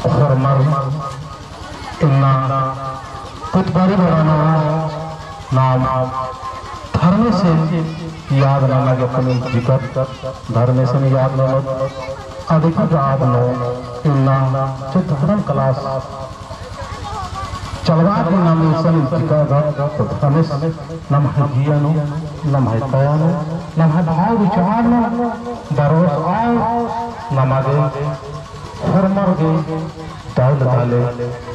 hormar inna कुतबारी बढ़ाना नाम धर्म से याद न लगे अपने जिक्र धर्म से नहीं याद न लगे अधिक आप नो इन्ना चित्त धर्म क्लास चलवा के नाम सन जिक्र तो धर्म से नम है जियानो नम है तयानो नम है भाव विचार नो बरोस आओ नम आगे hormar गे दाऊद डाले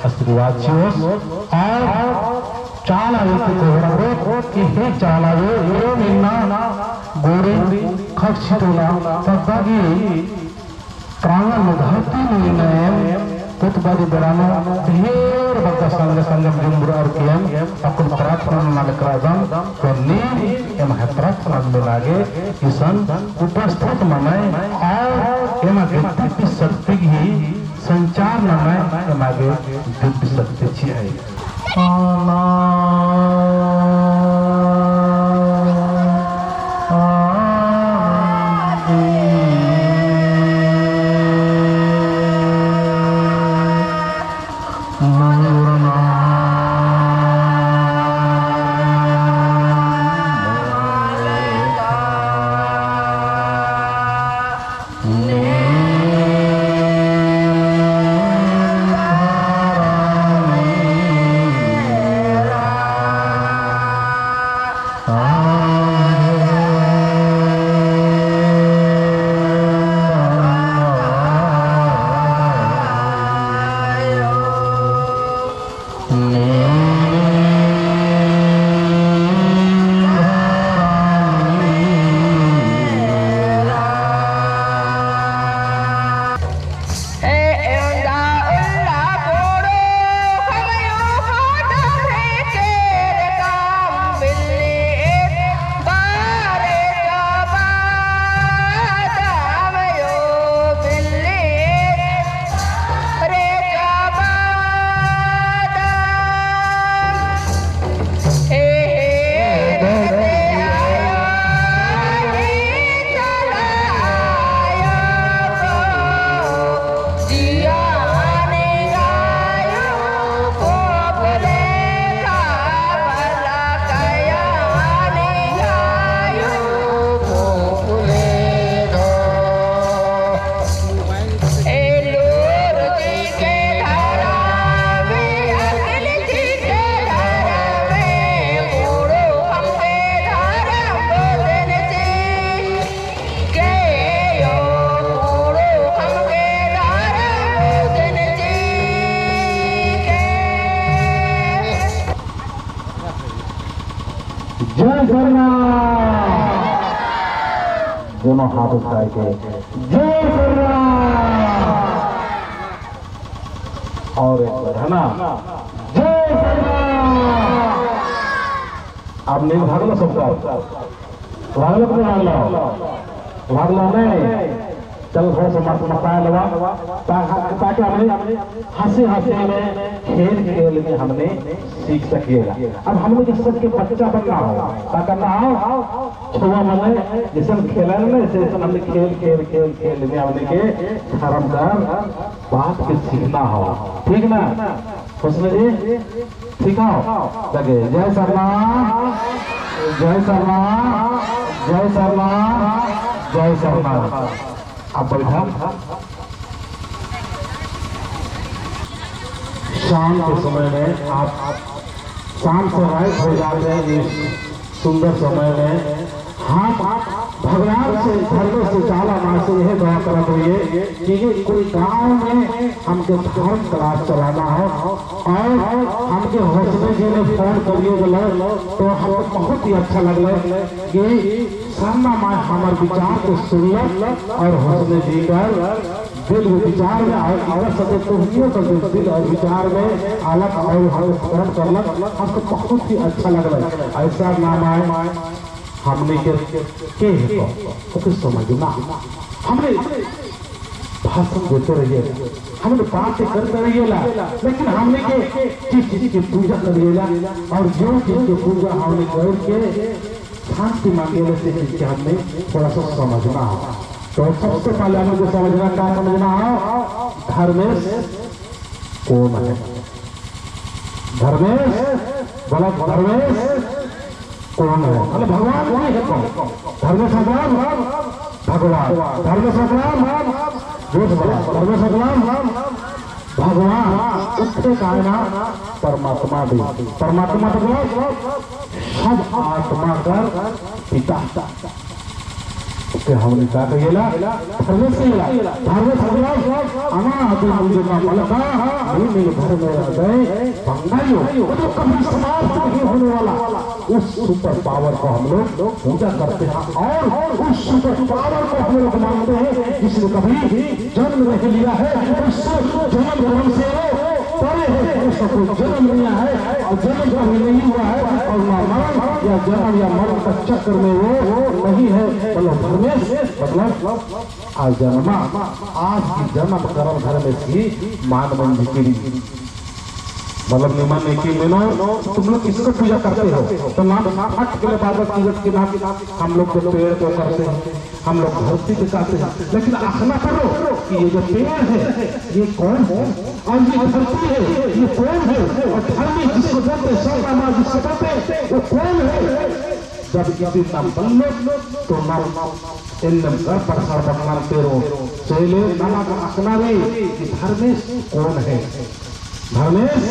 आशीर्वाद चियोस और चाला ये कोहरा कि हे चाला ये निन्ना गोरे खक्षितोला तब्बागी प्रांगण मुधाती निन्ना कुतबादी बराना ढेर बग्गा संग संगम जुम्बुरार कियम अकुल प्रार्थना नालक राजम करनी एम है प्रार्थना में लागे इसन उपस्थित मनाए और एम दिव्य शक्ति ही संचार मनाए एम आगे दिव्य शक्ति छी है दोनों हाथ उठाए के जय और एक बार है ना जय आप नहीं भाग लो सबका भाग लो अपने भाग लो नहीं चल थोड़ा सा मसाया लगा ताकि हमने हंसी हंसी में खेल खेल में हमने सीख सकिएगा। अब हमने जिस के बच्चा बनना हो करना हो छुआ मने जैसे खेला ना जैसे हमने खेल खेल खेल खेल में हमने के धर्मदार बात के सीखना हो ठीक ना हुस्न जी सिखाओ लगे जय शर्मा जय शर्मा जय शर्मा जय शर्मा आप बैठा शाम के समय में आप शाम से रात हो जाते हैं इस सुंदर समय में हाथ भगवान से धर्म से चाला माँ से यह दुआ करत हुए कि कोई गांव में हमके धर्म क्लास चलाना हो और हमके हुस्न जी ने फोन करिए बोले तो हमको बहुत ही अच्छा लगल कि सामना माँ हमारे विचार को सुनल और हुस्न जी का दिल विचार में अलग सके तो दिल और विचार में अलग और हम करलक हमको बहुत ही अच्छा लगल ऐसा नाम आए हमने के समझना हमने भाषण देते रहिए हमने बात करते रहिए लेकिन हमने के चीज की पूजा करिएला और जो चीज की पूजा हमने कर के शांति मांगे से हमने थोड़ा सा समझना हो तो सबसे पहले हमें जो समझना, क्या समझना है, धर्मेश कौन है? धर्मेश बोला, धर्मेश कौन है? मतलब भगवान कौन है? कौन धर्मेश? भगवान। धर्मेश झूठ बोला, धर्मेश भगवान उसके कारण परमात्मा भी। परमात्मा मतलब सब आत्मा कर पिता। हमने क्या कहेला धर्मेश मुझे का मलका मेरे घर में रह गए बंगालियों तो कभी समाप्त नहीं होने वाला उस सुपर पावर को हम लोग पूजा करते हैं और उस सुपर पावर को हम लोग मानते हैं जिसने कभी जन्म नहीं लिया है, उससे जन्म से परे है, उसका कोई जन्म लिया है और जन्म कभी नहीं हुआ है और मरण या जन्म या मरण का चक्कर में वो नहीं है। मतलब धर्मेश मतलब आज जन्मा, आज की जन्म कर्म धर्मेश की मान मंदिर मतलब निमन की मिनो। तुम लोग किसको पूजा करते हो? तो नाम हट के इबादत की नाम हम लोग जो पेड़ को करते हैं, हम लोग धरती पे करते हैं, लेकिन आखना करो कि ये जो पेड़ है ये कौन है और ये धरती है ये कौन है और धर्मी जिसको बोलते सर्वनामा जिसको बोलते वो कौन है? जब यदि नाम बन लो तो नाम इन प्रसार भगवान तेरो चले नामा का आखना रे कि धर्मेश कौन है? धर्मेश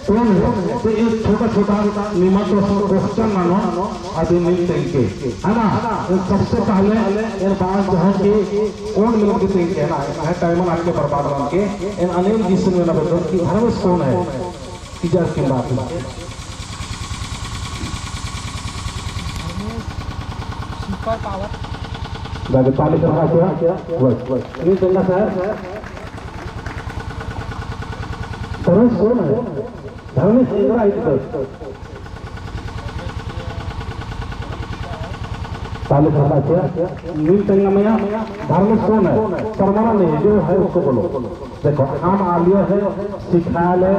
कौन है? तो एक छोटा छोटा निमंत्रण क्वेश्चन मानो अभी मिलते है ना। सबसे पहले इन बात जो है कि कौन मिलते है ना टाइम आज के बर्बाद मान के इन अनिल जी से मेरा बता कि धर्मेश कौन है इजाज की बात है। सुपर पावर ताली करना क्या ये चलना सर धर्मेश कौन है? धर्मेश ताली करना क्या मिल मैया धर्मेश कौन है? परमाना नहीं जो है उसको बोलो। देखो हम आलिया है सिखा ले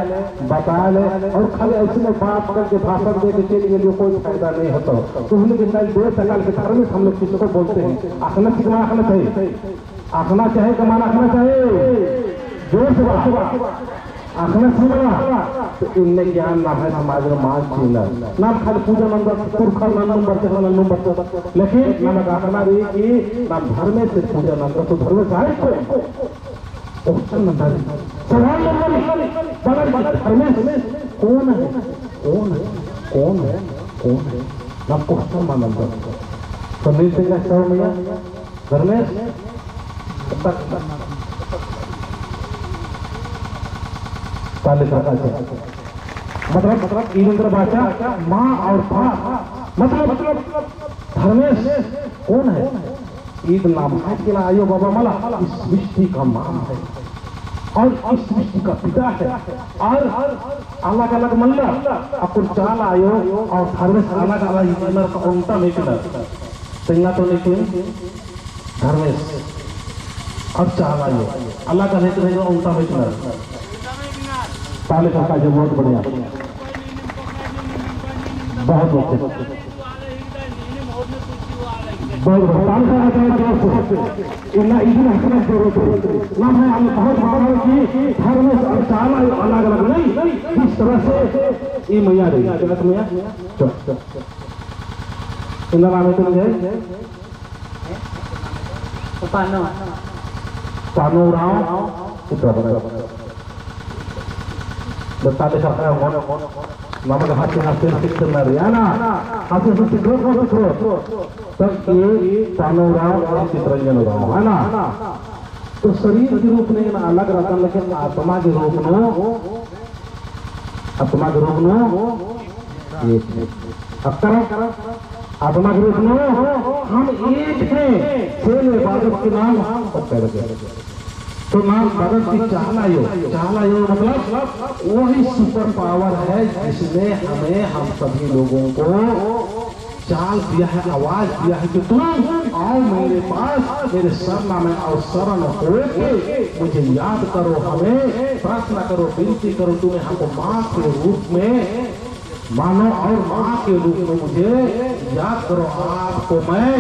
बता ले और खाली ऐसे में बात करके भाषण दे के चले गए कोई फायदा नहीं होता। तो हम लोग दो सकाल के धर्मेश हम लोग किसी को बोलते हैं आखना सीखना आखना चाहिए, आखना चाहे कमाना आखना चाहिए जोर से आखना सुना तो इनमें ज्ञान ना है समाज में मान चीना नाम खाली पूजा नंबर पुरखा नाम बढ़ते लेकिन नमक आखना रही कि नाम धर्मे से पूजा नंबर तो धर्म से सवाल धर्मेश कौन है? कौन है? कौन है? कौन है? नाम क्वेश्चन माना तो नहीं देगा सौ मैया धर्मेश मतलब इंद्र भाषा माँ और पा मतलब धर्मेश कौन है? ईद नाम है कि आयो बाबा मला इस सृष्टि का माँ है और इस सृष्टि का पिता है और अलग अलग मल्ला अपन चाल आयो और धर्मेश अलग अलग का उल्टा नहीं किया तेंगा तो नहीं धर्मेश और चाल आयो अलग अलग रहेगा उल्टा नहीं किया ताले का जो बहुत बढ़िया बहुत धर्मेश और चाला अलग अलग नहीं इस तरह से ये मैया रही मैया इंद्र नाम है पानो राव बताते नमक हाथी हाथी शिक्षण रियाना हाथी से सिखो तब ये पानोराव और चित्रंजन राव है ना। तो शरीर के रूप में अलग रहता लेकिन आत्मा के रूप में आत्मा के रूप में आत्मा के रूप में हम एक हैं सेल इबादत के नाम तो नाम भगत की चाहना योग मतलब वही सुपर पावर है जिसने हमें हम सभी लोगों को चाल दिया है, आवाज दिया है कि तुम आओ मेरे पास मेरे शरण में और शरण होके मुझे याद करो, हमें प्रार्थना करो, विनती करो, तुम्हें हमको माँ के रूप में मानो और माँ के रूप में मुझे याद करो। आपको मैं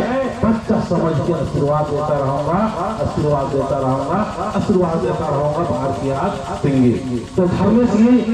बच्चा समझ के आशीर्वाद देता रहूंगा, आशीर्वाद देता रहूंगा, आशीर्वाद देता रहूंगा, बाहर की आग देंगे। तो धर्मेश जी